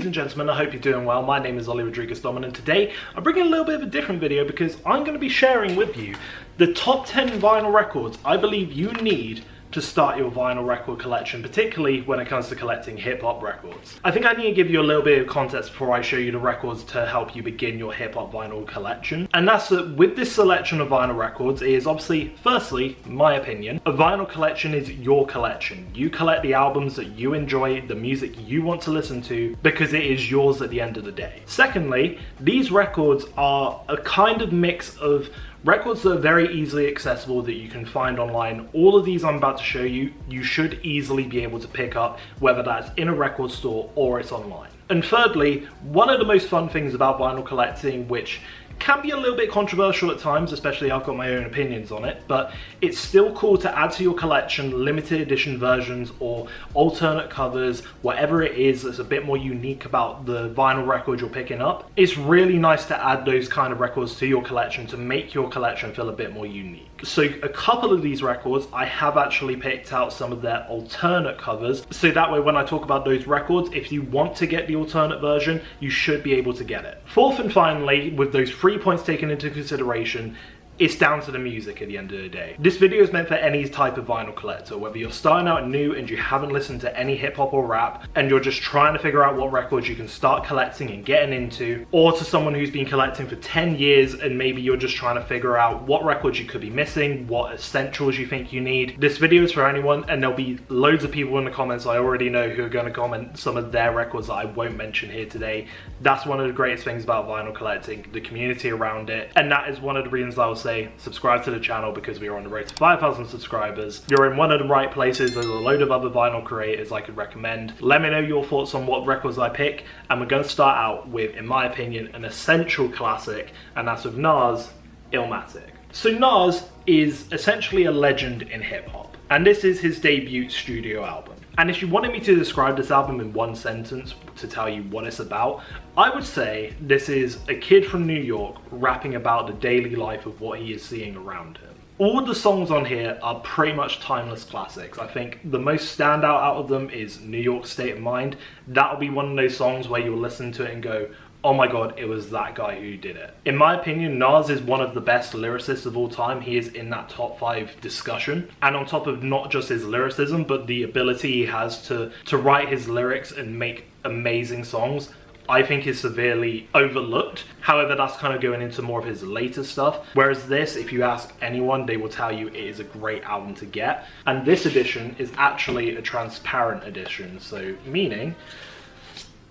Ladies and gentlemen, I hope you're doing well. My name is Ollie Rodriguez Domin, and today I'm bringing a little bit of a different video because I'm going to be sharing with you the top 10 vinyl records I believe you need to start your vinyl record collection, particularly when it comes to collecting hip-hop records. I think I need to give you a little bit of context before I show you the records to help you begin your hip-hop vinyl collection. And that's that with this selection of vinyl records, it is obviously, firstly, my opinion, a vinyl collection is your collection. You collect the albums that you enjoy, the music you want to listen to, because it is yours at the end of the day. Secondly, these records are a kind of mix of records that are very easily accessible that you can find online. All of these I'm about to show you, you should easily be able to pick up, whether that's in a record store or it's online. And thirdly, one of the most fun things about vinyl collecting, which can be a little bit controversial at times, especially I've got my own opinions on it, but it's still cool to add to your collection limited edition versions or alternate covers, whatever it is that's a bit more unique about the vinyl record you're picking up. It's really nice to add those kind of records to your collection to make your collection feel a bit more unique. So a couple of these records, I have actually picked out some of their alternate covers, so that way when I talk about those records, if you want to get the alternate version, you should be able to get it. Fourth and finally, with those 3 points taken into consideration, it's down to the music at the end of the day. This video is meant for any type of vinyl collector, whether you're starting out new and you haven't listened to any hip hop or rap and you're just trying to figure out what records you can start collecting and getting into, or to someone who's been collecting for 10 years and maybe you're just trying to figure out what records you could be missing, what essentials you think you need. This video is for anyone, and there'll be loads of people in the comments I already know who are going to comment some of their records that I won't mention here today. That's one of the greatest things about vinyl collecting, the community around it, and that is one of the reasons I will say subscribe to the channel, because we are on the road to 5,000 subscribers. You're in one of the right places. There's a load of other vinyl creators I could recommend. Let me know your thoughts on what records I pick, and we're going to start out with, in my opinion, an essential classic, and that's with Nas, Illmatic. So Nas is essentially a legend in hip hop, and this is his debut studio album. And if you wanted me to describe this album in one sentence to tell you what it's about, I would say this is a kid from New York rapping about the daily life of what he is seeing around him. All the songs on here are pretty much timeless classics. I think the most standout out of them is New York State of Mind. That'll be one of those songs where you'll listen to it and go, oh my god, it was that guy who did it. In my opinion, Nas is one of the best lyricists of all time. He is in that top 5 discussion. And on top of not just his lyricism, but the ability he has to write his lyrics and make amazing songs, I think is severely overlooked. However, that's kind of going into more of his later stuff. Whereas this, if you ask anyone, they will tell you it is a great album to get. And this edition is actually a transparent edition. So meaning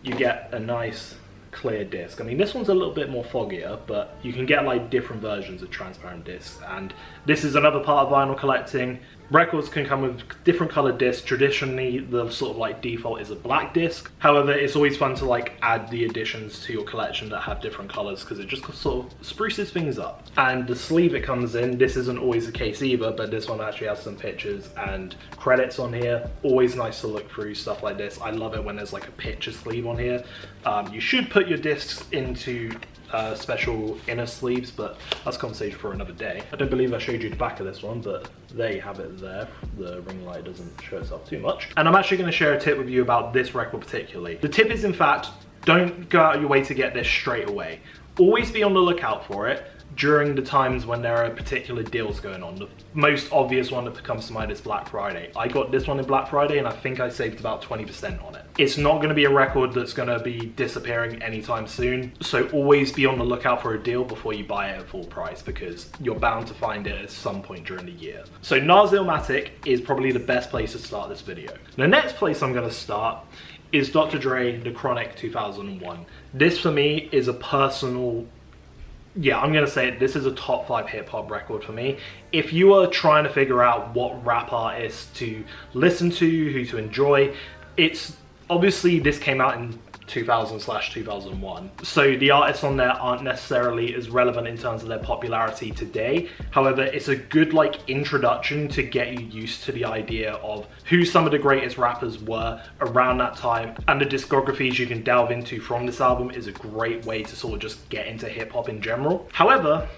you get a nice clear disc. I mean, this one's a little bit more foggier, but you can get like different versions of transparent discs, and this is another part of vinyl collecting. Records can come with different colored discs. Traditionally, the sort of like default is a black disc. However, it's always fun to like add the additions to your collection that have different colors, because it just sort of spruces things up. And the sleeve it comes in, this isn't always the case either, but this one actually has some pictures and credits on here. Always nice to look through stuff like this. I love it when there's like a picture sleeve on here. You should put your discs into special inner sleeves, but that's a conversation for another day. I don't believe I showed you the back of this one, but there you have it there. The ring light doesn't show itself too much. And I'm actually going to share a tip with you about this record particularly. The tip is, in fact, don't go out of your way to get this straight away. Always be on the lookout for it during the times when there are particular deals going on. The most obvious one that comes to mind is Black Friday. I got this one in Black Friday and I think I saved about 20% on it. It's not going to be a record that's going to be disappearing anytime soon, so always be on the lookout for a deal before you buy it at full price, because you're bound to find it at some point during the year. So Nas Illmatic is probably the best place to start this video. The next place I'm going to start is Dr. Dre, The Chronic 2001. This for me is a personal, yeah, I'm gonna say it, this is a top 5 hip hop record for me. If you are trying to figure out what rap artists to listen to, who to enjoy, it's obviously this came out in 2000/2001. So the artists on there aren't necessarily as relevant in terms of their popularity today. However, it's a good like introduction to get you used to the idea of who some of the greatest rappers were around that time, and the discographies you can delve into from this album is a great way to sort of just get into hip hop in general. However,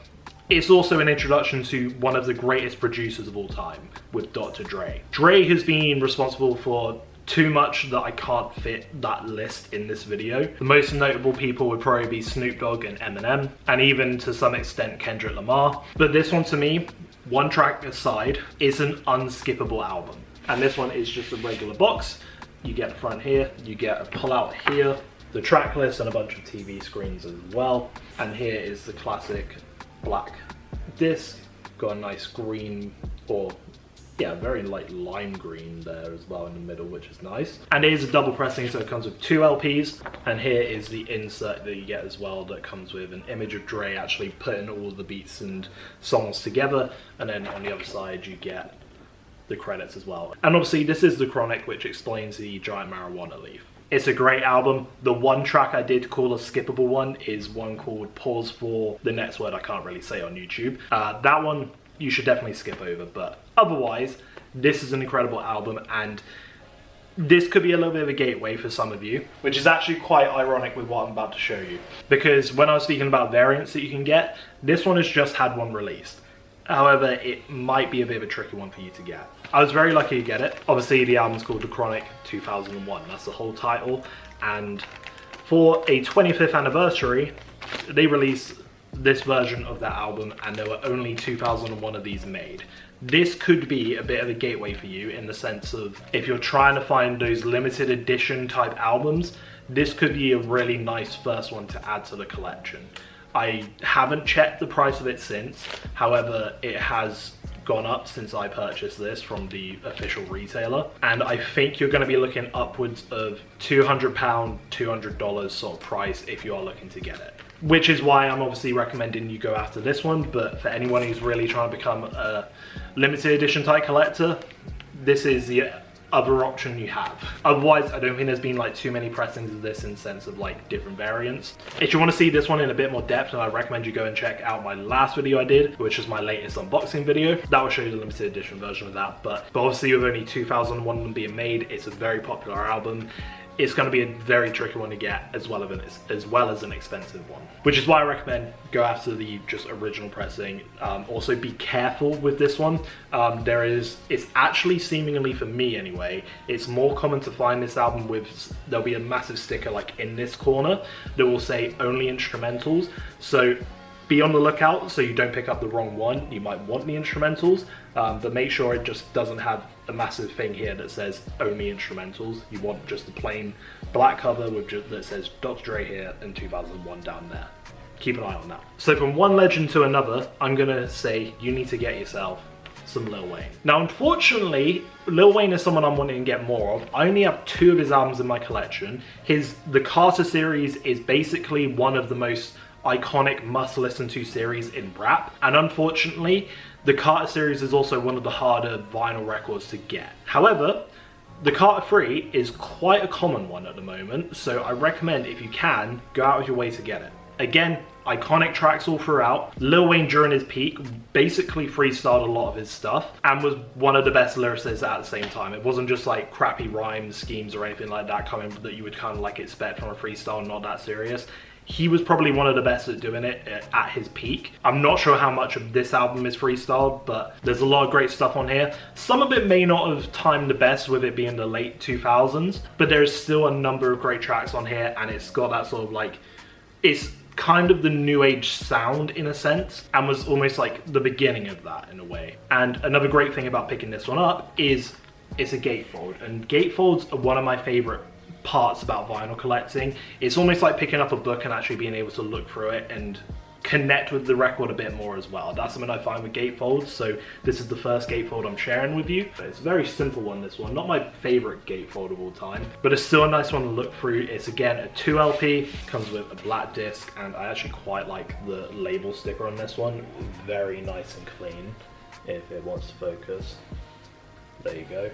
it's also an introduction to one of the greatest producers of all time with Dr. Dre. Dre has been responsible for too much that I can't fit that list in this video. The most notable people would probably be Snoop Dogg and Eminem, and even to some extent Kendrick Lamar. But this one to me, one track aside, is an unskippable album. And this one is just a regular box. You get the front here, you get a pull-out here, the track list and a bunch of TV screens as well. And here is the classic black disc. Got a nice green, or yeah, very light lime green there as well in the middle, which is nice. And it is a double pressing, so it comes with 2 LPs. And here is the insert that you get as well, that comes with an image of Dre actually putting all the beats and songs together. And then on the other side, you get the credits as well. And obviously this is the Chronic, which explains the giant marijuana leaf. It's a great album. The one track I did call a skippable one is one called Pause for the next word I can't really say on YouTube. That one you should definitely skip over, but otherwise this is an incredible album, and this could be a little bit of a gateway for some of you, which is actually quite ironic with what I'm about to show you, because when I was speaking about variants that you can get, this one has just had one released. However, it might be a bit of a tricky one for you to get. I was very lucky to get it. Obviously, the album's called The Chronic 2001. That's the whole title. And for a 25th anniversary, they released this version of that album, and there were only 2001 of these made. This could be a bit of a gateway for you in the sense of, if you're trying to find those limited edition type albums, this could be a really nice first one to add to the collection. I haven't checked the price of it since, however, it has gone up since I purchased this from the official retailer, and I think you're going to be looking upwards of £200, $200 sort of price if you are looking to get it. Which is why I'm obviously recommending you go after this one, but for anyone who's really trying to become a limited edition type collector, this is the other option you have. Otherwise, I don't think there's been like too many pressings of this in the sense of like different variants. If you want to see this one in a bit more depth, then I recommend you go and check out my last video I did, which is my latest unboxing video. That will show you the limited edition version of that, but obviously with only 2001 of them being made, it's a very popular album. It's going to be a very tricky one to get, as well as an expensive one. Which is why I recommend go after the just original pressing. Also be careful with this one. It's actually seemingly, for me anyway, it's more common to find this album with, there'll be a massive sticker like in this corner that will say only instrumentals. So be on the lookout so you don't pick up the wrong one. You might want the instrumentals, but make sure it just doesn't have a massive thing here that says only instrumentals. You want just a plain black cover with that says Dr. Dre here and 2001 down there. Keep an eye on that. So from one legend to another, I'm gonna say you need to get yourself some Lil Wayne. Now unfortunately, Lil Wayne is someone I'm wanting to get more of. I only have 2 of his albums in my collection. The Carter series is basically one of the most iconic must listen to series in rap, and unfortunately the Carter series is also one of the harder vinyl records to get. However, the Carter 3 is quite a common one at the moment, so I recommend, if you can, go out of your way to get it. Again, iconic tracks all throughout. Lil Wayne during his peak basically freestyled a lot of his stuff and was one of the best lyricists at the same time. It wasn't just like crappy rhymes, schemes or anything like that coming that you would kind of like expect from a freestyle, not that serious. He was probably one of the best at doing it at his peak. I'm not sure how much of this album is freestyled, but there's a lot of great stuff on here. Some of it may not have timed the best with it being the late 2000s, but there's still a number of great tracks on here, and it's got that sort of like, it's kind of the new age sound in a sense, and was almost like the beginning of that in a way. And another great thing about picking this one up is it's a gatefold, and gatefolds are one of my favorite parts about vinyl collecting. It's almost like picking up a book and actually being able to look through it and connect with the record a bit more as well. That's something I find with gatefolds, so this is the first gatefold I'm sharing with you. It's a very simple one, this one. Not my favorite gatefold of all time, but it's still a nice one to look through. It's again a 2 LP, comes with a black disc, and I actually quite like the label sticker on this one. Very nice and clean, if it wants to focus. There you go.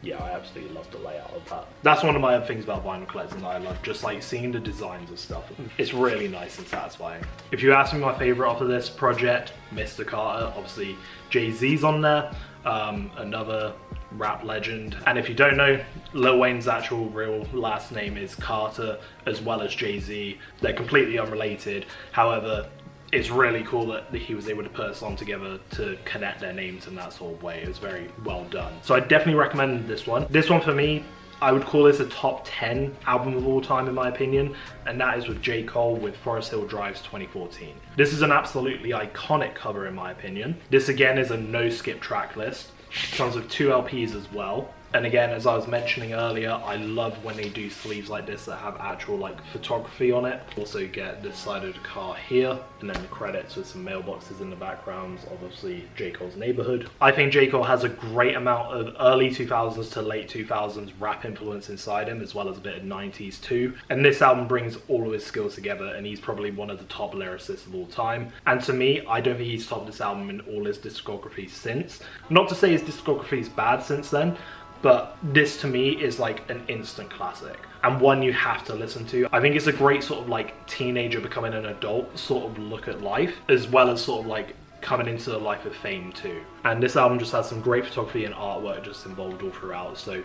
Yeah, I absolutely love the layout of that. That's one of my other things about vinyl collecting that I love, just like seeing the designs of stuff. It's really nice and satisfying. If you ask me my favorite off of this project, Mr. Carter, obviously Jay-Z's on there, another rap legend. And if you don't know, Lil Wayne's actual real last name is Carter, as well as Jay-Z. They're completely unrelated. However, it's really cool that he was able to put a song together to connect their names in that sort of way. It was very well done. So I definitely recommend this one. This one for me, I would call this a top 10 album of all time in my opinion, and that is with J.Cole with Forest Hill Drive's 2014. This is an absolutely iconic cover in my opinion. This again is a no skip track list. It comes with 2 LPs as well. And again, as I was mentioning earlier, I love when they do sleeves like this that have actual like photography on it. Also get this side of the car here, and then the credits with some mailboxes in the background, obviously J. Cole's neighborhood. I think J. Cole has a great amount of early 2000s to late 2000s rap influence inside him, as well as a bit of 90s too. And this album brings all of his skills together, and he's probably one of the top lyricists of all time. And to me, I don't think he's topped this album in all his discography since. Not to say his discography is bad since then, but this to me is like an instant classic and one you have to listen to. I think it's a great sort of like teenager becoming an adult sort of look at life, as well as sort of like coming into the life of fame too. And this album just has some great photography and artwork just involved all throughout. So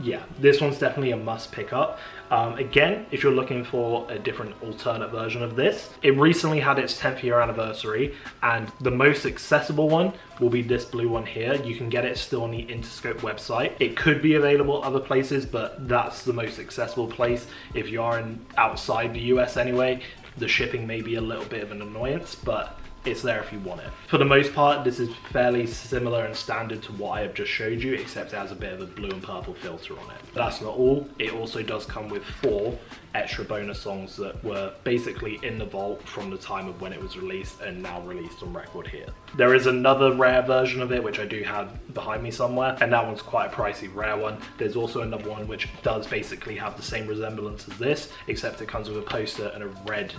yeah, this one's definitely a must pick up. Again, if you're looking for a different alternate version of this, it recently had its 10th year anniversary, and the most accessible one will be this blue one here. You can get it still on the Interscope website. It could be available other places, but that's the most accessible place. If you are outside the US anyway, the shipping may be a little bit of an annoyance, but it's there if you want it. For the most part, this is fairly similar and standard to what I have just showed you, except it has a bit of a blue and purple filter on it. But that's not all. It also does come with 4 extra bonus songs that were basically in the vault from the time of when it was released and now released on record here. There is another rare version of it, which I do have behind me somewhere, and that one's quite a pricey rare one. There's also another one which does basically have the same resemblance as this, except it comes with a poster and a red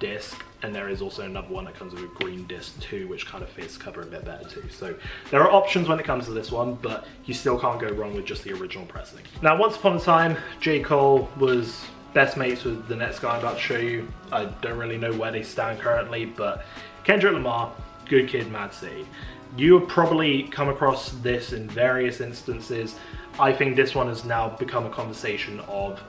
disc, and there is also another one that comes with a green disc too, which kind of fits the cover a bit better too. So there are options when it comes to this one, but you still can't go wrong with just the original pressing. Now, once upon a time, J. Cole was best mates with the next guy I'm about to show you. I don't really know where they stand currently, but Kendrick Lamar, Good Kid, Mad City. You have probably come across this in various instances. I think this one has now become a conversation of,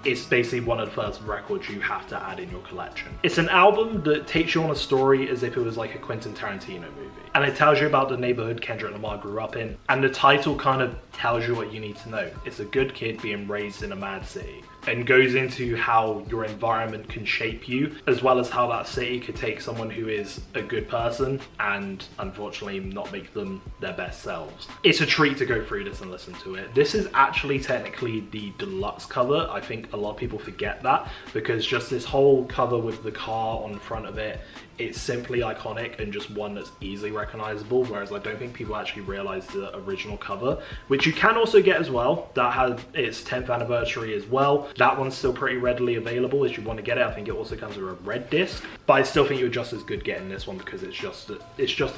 it's basically one of the first records you have to add in your collection. It's an album that takes you on a story as if it was like a Quentin Tarantino movie. And it tells you about the neighborhood Kendrick Lamar grew up in. And the title kind of tells you what you need to know. It's a good kid being raised in a mad city, and goes into how your environment can shape you, as well as how that city could take someone who is a good person and unfortunately not make them their best selves. It's a treat to go through this and listen to it. This is actually technically the deluxe cover. I think a lot of people forget that, because just this whole cover with the car on the front of it, it's simply iconic and just one that's easily recognizable, whereas I don't think people actually realize the original cover, which you can also get as well. That had its 10th anniversary as well. That one's still pretty readily available if you want to get it. I think it also comes with a red disc, but I still think you're just as good getting this one because it's just an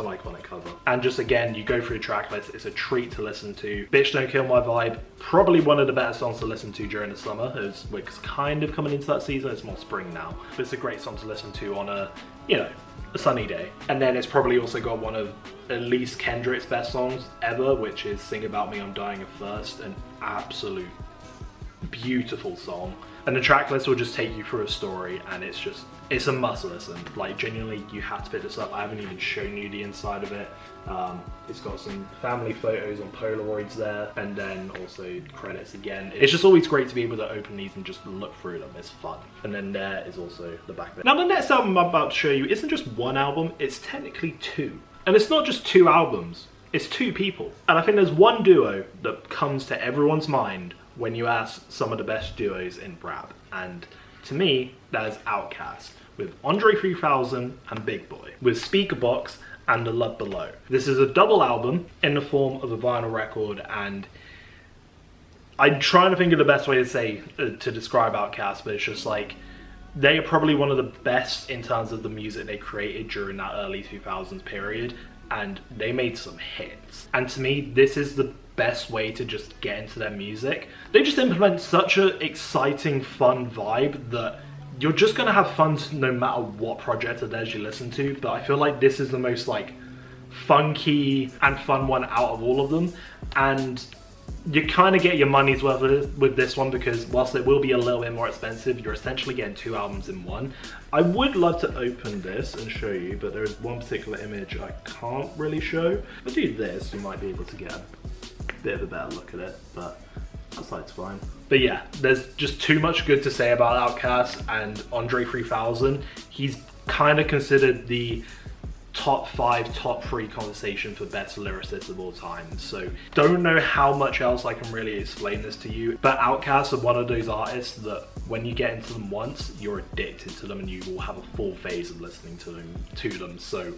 iconic cover. And just again, you go through the track list, it's a treat to listen to. Bitch Don't Kill My Vibe, probably one of the better songs to listen to during the summer, as we're kind of coming into that season. It's more spring now, but it's a great song to listen to on a, you know, a sunny day. And then it's probably also got one of at least Kendrick's best songs ever, which is Sing About Me, I'm Dying of Thirst, an absolute beautiful song. And the track list will just take you through a story, and it's a must listen. Like, genuinely, you have to pick this up. I haven't even shown you the inside of it. It's got some family photos on Polaroids there, and then also credits again. It's just always great to be able to open these and just look through them. It's fun. And then there is also the back of it. Now, the next album I'm about to show you isn't just one album, it's technically 2. And it's not just 2 albums, it's 2 people. And I think there's one duo that comes to everyone's mind when you ask some of the best duos in rap. And to me, that is OutKast, with Andre 3000 and Big Boy, with Speakerbox and The Love Below. This is a double album in the form of a vinyl record, and I'm trying to think of the best way to describe OutKast, but it's just like, they are probably one of the best in terms of the music they created during that early 2000s period, and they made some hits. And to me, this is the best way to just get into their music. They just implement such an exciting, fun vibe that you're just gonna have fun no matter what project of theirs you listen to. But I feel like this is the most like funky and fun one out of all of them, and you kind of get your money's worth with this one, because whilst it will be a little bit more expensive, you're essentially getting 2 albums in one. I would love to open this and show you, but there is one particular image I can't really show. If I do this, you might be able to get a bit of a better look at it, but Outside's fine. But yeah, there's just too much good to say about OutKast, and Andre 3000, he's kind of considered the top 5, top 3 conversation for best lyricists of all time. So don't know how much else I can really explain this to you, but OutKast are one of those artists that when you get into them once, you're addicted to them and you will have a full phase of listening to them. So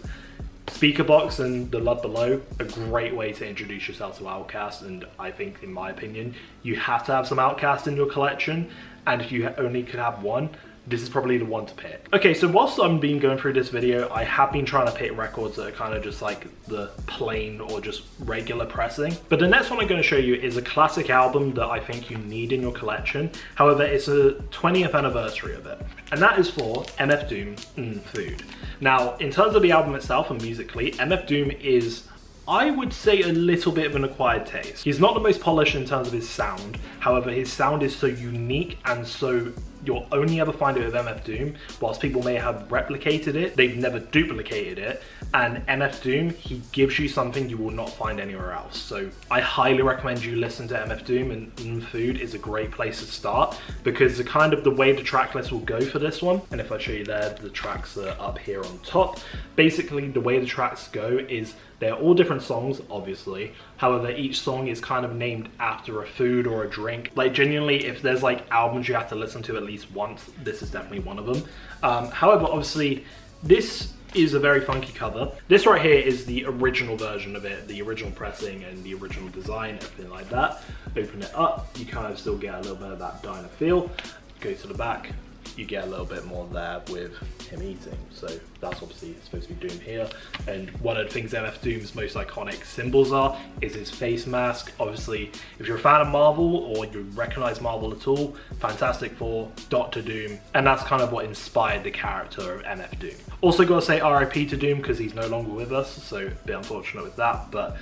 Speakerbox and The Love Below, a great way to introduce yourself to OutKast, and I think, in my opinion, you have to have some OutKast in your collection, and if you only could have one, this is probably the one to pick. Okay, so whilst I've been going through this video, I have been trying to pick records that are kind of just like the plain or just regular pressing. But the next one I'm going to show you is a classic album that I think you need in your collection. However, it's a 20th anniversary of it. And that is for MF Doom, Food. Now, in terms of the album itself and musically, MF Doom is, I would say, a little bit of an acquired taste. He's not the most polished in terms of his sound. However, his sound is so unique and so you'll only ever find it with MF Doom. Whilst people may have replicated it, they've never duplicated it. And MF Doom, he gives you something you will not find anywhere else. So I highly recommend you listen to MF Doom, and Food is a great place to start because the way the track list will go for this one, and if I show you there, the tracks are up here on top. Basically, the way the tracks go is they're all different songs, obviously. However, each song is kind of named after a food or a drink. Like, genuinely, if there's like albums you have to listen to at least once, this is definitely one of them. However, obviously, this is a very funky cover. This right here is the original version of it, the original pressing and the original design, everything like that. Open it up, you kind of still get a little bit of that diner feel. Go to the back, you get a little bit more there with him eating. So that's obviously supposed to be Doom here. And one of the things MF Doom's most iconic symbols is his face mask. Obviously, if you're a fan of Marvel or you recognize Marvel at all, Fantastic Four, Dr. Doom, and that's kind of what inspired the character of MF Doom. Also gotta say RIP to Doom because he's no longer with us, so a bit unfortunate with that, but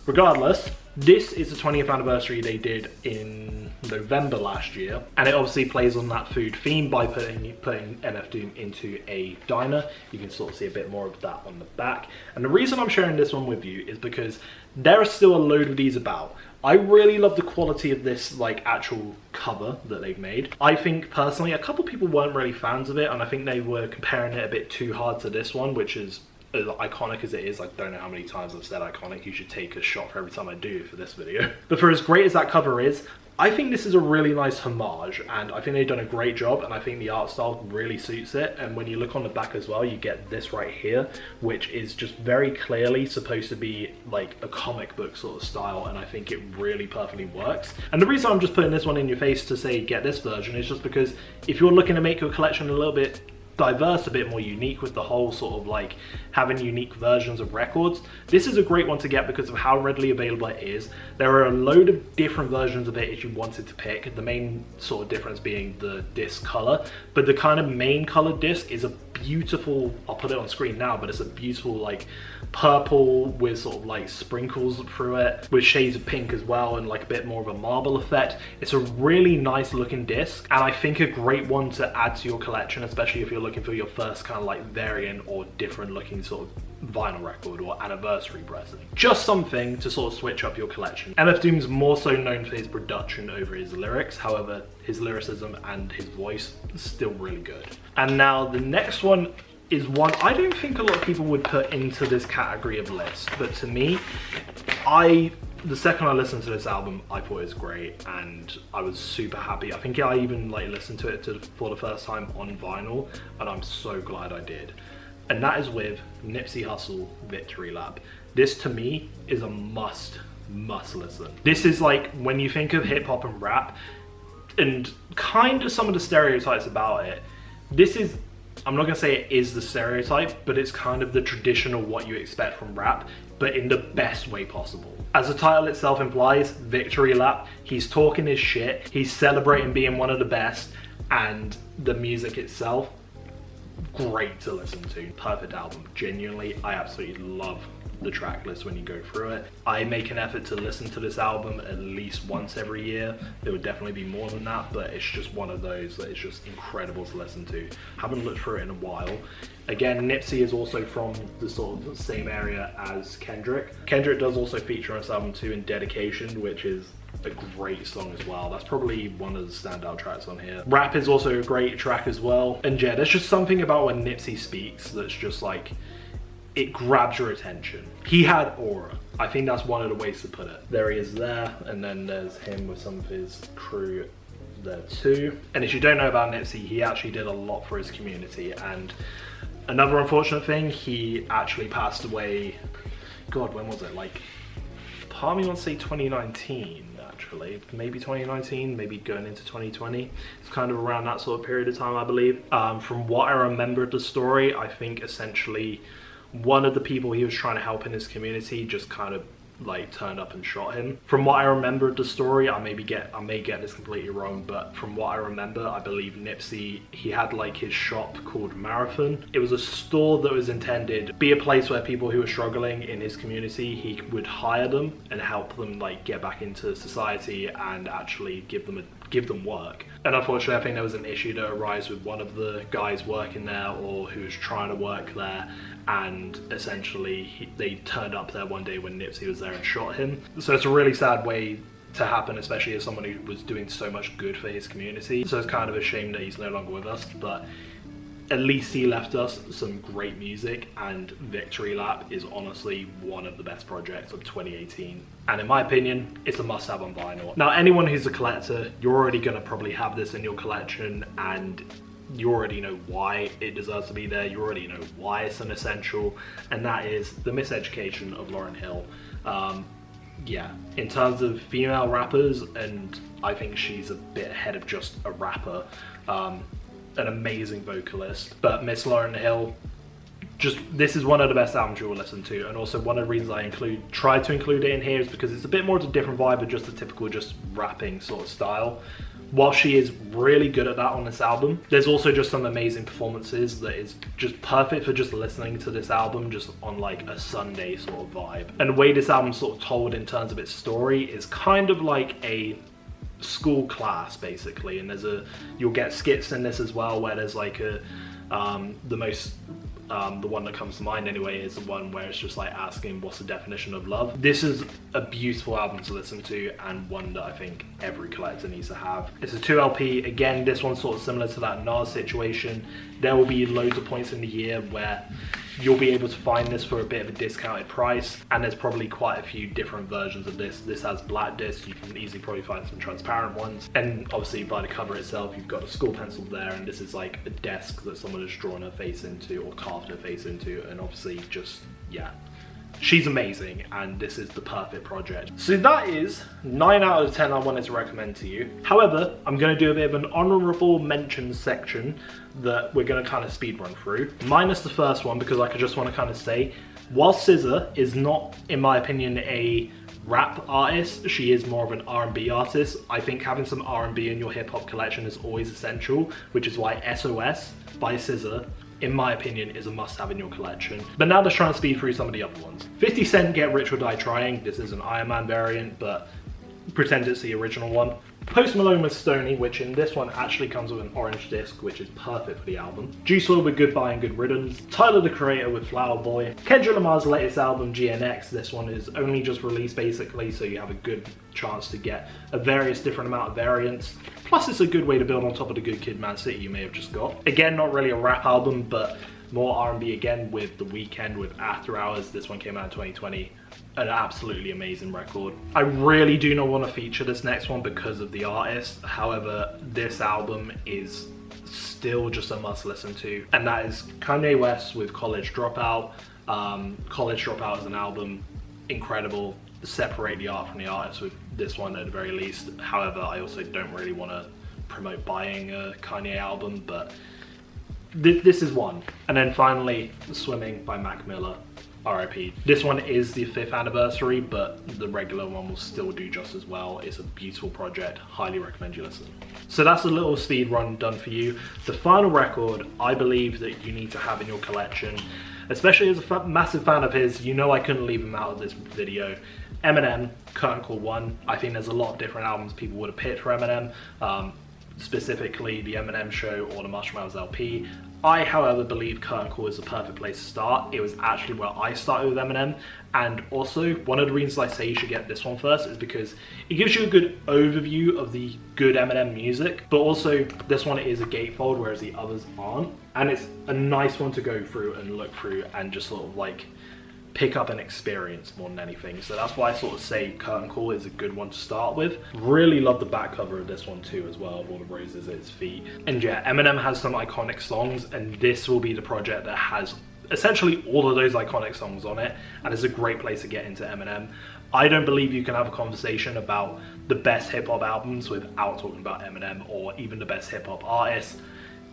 regardless, this is the 20th anniversary they did in November last year, and it obviously plays on that food theme by putting MF Doom into a diner. You can sort of see a bit more of that on the back. And the reason I'm sharing this one with you is because there are still a load of these about. I really love the quality of this like actual cover that they've made. I think personally a couple people weren't really fans of it, and I think they were comparing it a bit too hard to this one, which is as iconic as it is. I don't know how many times I've said iconic. You should take a shot for every time I do for this video. But for as great as that cover is, I think this is a really nice homage, and I think they've done a great job, and I think the art style really suits it. And when you look on the back as well, you get this right here, which is just very clearly supposed to be like a comic book sort of style, and I think it really perfectly works. And the reason I'm just putting this one in your face to say get this version is just because if you're looking to make your collection a little bit diverse, a bit more unique with the whole sort of like having unique versions of records, this is a great one to get because of how readily available it is. There are a load of different versions of it if you wanted to pick, the main sort of difference being the disc color, but the kind of main colored disc is a beautiful, I'll put it on screen now, but it's a beautiful like purple with sort of like sprinkles through it with shades of pink as well, and like a bit more of a marble effect. It's a really nice looking disc, and I think a great one to add to your collection, especially if you're looking for your first kind of like variant or different looking sort of vinyl record or anniversary pressing. Just something to sort of switch up your collection. MF Doom's more so known for his production over his lyrics, however his lyricism and his voice is still really good. And now the next one is one I don't think a lot of people would put into this category of list, but to me, the second I listened to this album, I thought it was great and I was super happy. I think I even like listened to it for the first time on vinyl, and I'm so glad I did. And that is with Nipsey Hussle, Victory Lap. This to me is a must listen. This is like when you think of hip hop and rap and kind of some of the stereotypes about it, this is, I'm not gonna say it is the stereotype, but it's kind of the traditional what you expect from rap, but in the best way possible. As the title itself implies, Victory Lap, he's talking his shit, he's celebrating being one of the best, and the music itself, great to listen to. Perfect album. Genuinely, I absolutely love the track list when you go through it. I make an effort to listen to this album at least once every year. There would definitely be more than that, but it's just one of those that is just incredible to listen to. Haven't looked through it in a while. Again, Nipsey is also from the sort of same area as Kendrick. Kendrick does also feature on this album too in Dedication, which is a great song as well. That's probably one of the standout tracks on here. Rap is also a great track as well. And yeah, there's just something about when Nipsey speaks that's just like, it grabs your attention. He had aura. I think that's one of the ways to put it. There he is there, and then there's him with some of his crew there too. And if you don't know about Nipsey, he actually did a lot for his community. And another unfortunate thing, he actually passed away, God, when was it? Like, part of me wants to say 2019, actually. Maybe 2019, maybe going into 2020. It's kind of around that sort of period of time, I believe. From what I remember of the story, I think essentially one of the people he was trying to help in his community just kind of like turned up and shot him. From what I remember of the story, I may get this completely wrong, but from what I remember, I believe Nipsey, he had like his shop called Marathon. It was a store that was intended to be a place where people who were struggling in his community, he would hire them and help them like get back into society and actually give them work. And unfortunately, I think there was an issue that arose with one of the guys working there or who was trying to work there, and essentially they turned up there one day when Nipsey was there and shot him. So it's a really sad way to happen, especially as someone who was doing so much good for his community. So it's kind of a shame that he's no longer with us, but at least he left us some great music, and Victory Lap is honestly one of the best projects of 2018. And in my opinion, it's a must-have on vinyl. Now, anyone who's a collector, you're already gonna probably have this in your collection, and you already know why it deserves to be there. You already know why it's an essential, and that is the Miseducation of Lauryn Hill. Yeah, in terms of female rappers, and I think she's a bit ahead of just a rapper, an amazing vocalist. But Miss Lauryn Hill, this is one of the best albums you will listen to, and also one of the reasons I tried to include it in here is because it's a bit more of a different vibe than just the typical just rapping sort of style. While she is really good at that on this album, there's also just some amazing performances that is just perfect for just listening to this album just on like a Sunday sort of vibe. And the way this album's sort of told in terms of its story is kind of like a school class basically, and you'll get skits in this as well where there's like the one that comes to mind anyway is the one where it's just like asking what's the definition of love. This is a beautiful album to listen to, and one that I think every collector needs to have. It's a 2 LP. Again, this one's sort of similar to that Nas situation. There will be loads of points in the year where you'll be able to find this for a bit of a discounted price, and there's probably quite a few different versions of this. This has black discs, you can easily probably find some transparent ones, and obviously by the cover itself you've got a skull pencil there, and this is like a desk that someone has drawn her face into or carved her face into, and obviously just, yeah, she's amazing, and this is the perfect project. So that is 9 out of 10 I wanted to recommend to you. However, I'm going to do a bit of an honorable mention section that we're going to kind of speed run through, minus the first one, because I just want to kind of say, while SZA is not, in my opinion, a rap artist, she is more of an R&B artist. I think having some R&B in your hip-hop collection is always essential, which is why SOS by SZA, in my opinion, is a must-have in your collection. But now let's try and speed through some of the other ones. 50 Cent, Get Rich or Die Trying. This is an Iron Man variant, but pretend it's the original one. Post Malone with Stoney, which in this one actually comes with an orange disc, which is perfect for the album. Juice WRLD with Goodbye and Good Riddance. Tyler the Creator with Flower Boy. Kendrick Lamar's latest album, GNX. This one is only just released basically, so you have a good chance to get a different amount of variants. Plus it's a good way to build on top of the Good Kid, Mad City you may have just got. Again, not really a rap album, but more R&B again with The Weeknd with After Hours. This one came out in 2020. An absolutely amazing record. I really do not want to feature this next one because of the artist. However, this album is still just a must listen to, and that is Kanye West with College Dropout. College Dropout is an album, incredible. Separate the art from the artist with this one at the very least. However, I also don't really want to promote buying a Kanye album, but this is one. And then finally, Swimming by Mac Miller. RIP. This one is the 5th anniversary, but the regular one will still do just as well. It's a beautiful project. Highly recommend you listen. So that's a little speed run done for you. The final record I believe that you need to have in your collection, especially as a massive fan of his, you know I couldn't leave him out of this video. Eminem, Curtain Call 1. I think there's a lot of different albums people would have picked for Eminem, specifically the Eminem Show or the Mushrooms LP. I, however, believe Curtain Call is the perfect place to start. It was actually where I started with Eminem, and also one of the reasons I say you should get this one first is because it gives you a good overview of the good Eminem music, but also this one is a gatefold, whereas the others aren't, and it's a nice one to go through and look through and just sort of like pick up an experience more than anything. So that's why I sort of say Curtain Call is a good one to start with. Really love the back cover of this one too as well, of all the roses at its feet. And yeah, Eminem has some iconic songs, and this will be the project that has essentially all of those iconic songs on it, and it's a great place to get into Eminem. I don't believe you can have a conversation about the best hip-hop albums without talking about Eminem, or even the best hip-hop artists.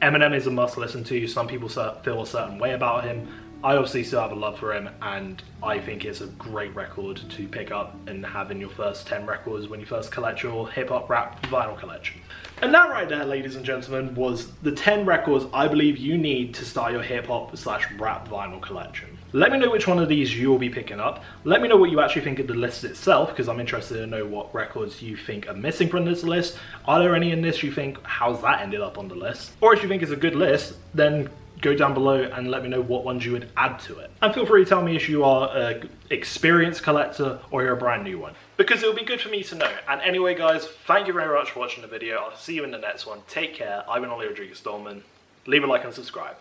Eminem is a must listen to. Some people feel a certain way about him. I obviously still have a love for him, and I think it's a great record to pick up and have in your first 10 records when you first collect your hip-hop rap vinyl collection. And that right there, ladies and gentlemen, was the 10 records I believe you need to start your hip-hop / rap vinyl collection. Let me know which one of these you'll be picking up. Let me know what you actually think of the list itself, because I'm interested to know what records you think are missing from this list. Are there any in this you think, how's that ended up on the list? Or if you think it's a good list, then go down below and let me know what ones you would add to it. And feel free to tell me if you are an experienced collector or you're a brand new one, because it'll be good for me to know. And anyway guys, thank you very much for watching the video. I'll see you in the next one. Take care. I've been Oliver Rodriguez-Dolman. Leave a like and subscribe.